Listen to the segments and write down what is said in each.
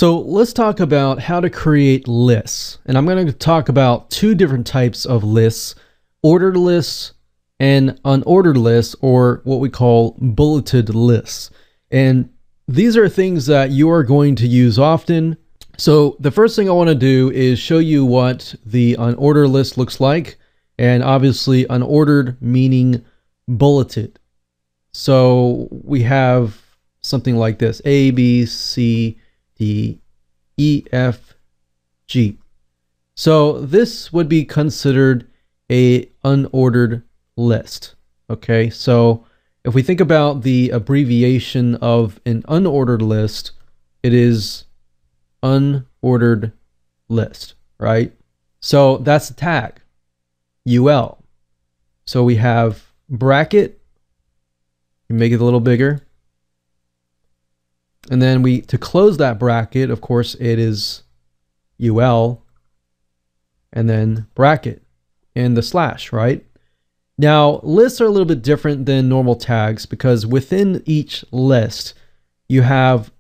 So let's talk about how to create lists. And I'm going to talk about two different types of lists: ordered lists and unordered lists, or what we call bulleted lists. And these are things that you are going to use often. So the first thing I want to do is show you what the unordered list looks like. And obviously unordered meaning bulleted. So we have something like this: A, B, C, D, E, F, G. So this would be considered a unordered list. Okay, so if we think about the abbreviation of an unordered list, it is unordered list, right? So that's the tag, UL. So we have bracket, make it a little bigger. And then to close that bracket, of course, it is UL and then bracket and the slash, right? Now, lists are a little bit different than normal tags because within each list, you have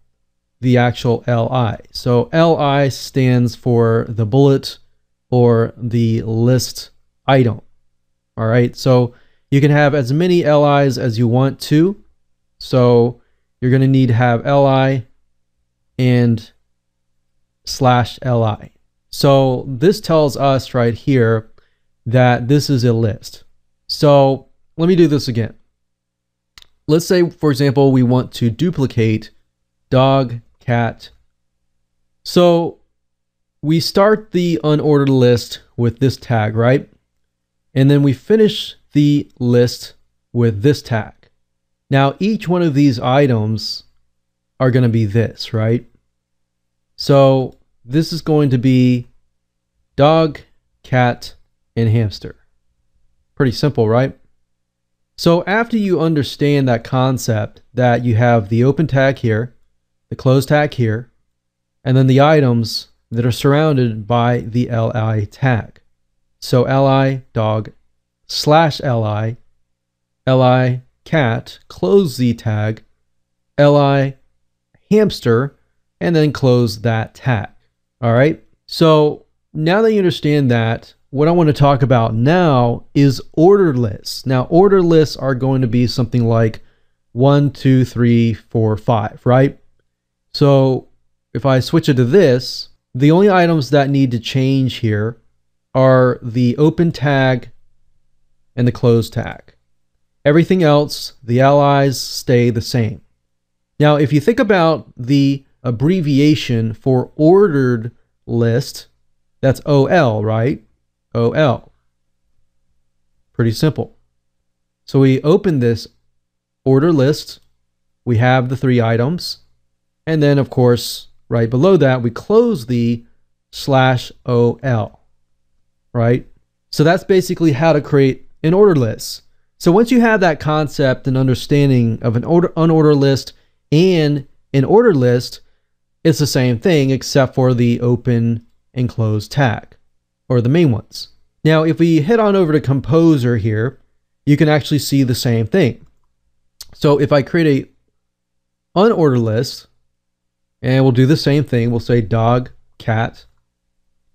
the actual LI. So LI stands for the bullet or the list item. All right, so you can have as many LIs as you want to. So you're going to need to have LI and /LI. So this tells us right here that this is a list. So let me do this again. Let's say, for example, we want to duplicate dog, cat. So we start the unordered list with this tag, right? And then we finish the list with this tag. Now, each one of these items are going to be this, right? So this is going to be dog, cat, and hamster. Pretty simple, right? So after you understand that concept, that you have the open tag here, the closed tag here, and then the items that are surrounded by the LI tag. So LI dog /LI, LI cat, close the tag, LI hamster, and then close that tag. All right. So now that you understand that, what I want to talk about now is ordered lists. Now, ordered lists are going to be something like 1, 2, 3, 4, 5, right? So if I switch it to this, the only items that need to change here are the open tag and the closed tag. Everything else, the LIs stay the same. Now, if you think about the abbreviation for ordered list, that's OL, right? OL. Pretty simple. So we open this order list, we have the 3 items, and then of course, right below that, we close the /OL, right? So that's basically how to create an order list. So once you have that concept and understanding of an unordered list and an ordered list, it's the same thing except for the open and closed tag, or the main ones. Now, if we head on over to Composer here, you can actually see the same thing. So if I create a unordered list, and we'll do the same thing, we'll say dog, cat,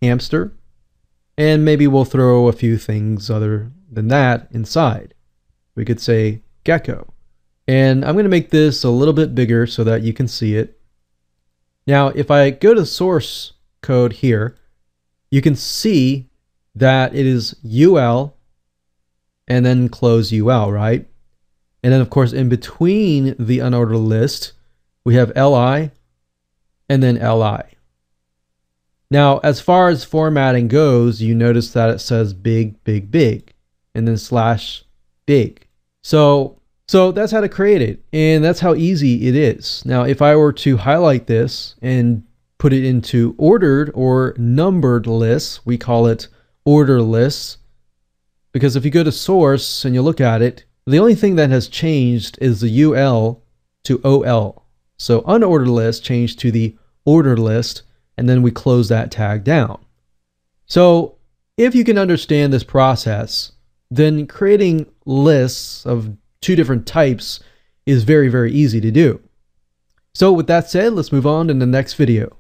hamster, and maybe we'll throw a few things other than that inside. We could say gecko. And I'm going to make this a little bit bigger so that you can see it. Now, if I go to source code here, you can see that it is UL and then close UL, right? And then, of course, in between the unordered list, we have LI and then LI. Now, as far as formatting goes, you notice that it says big, big, big, and then /big. So that's how to create it, and that's how easy it is. Now, if I were to highlight this and put it into ordered or numbered lists, we call it order lists, because if you go to source and you look at it, the only thing that has changed is the UL to OL. So unordered list changed to the ordered list, and then we close that tag down. So if you can understand this process, then creating lists of 2 different types is very, very easy to do. So with that said, let's move on to the next video.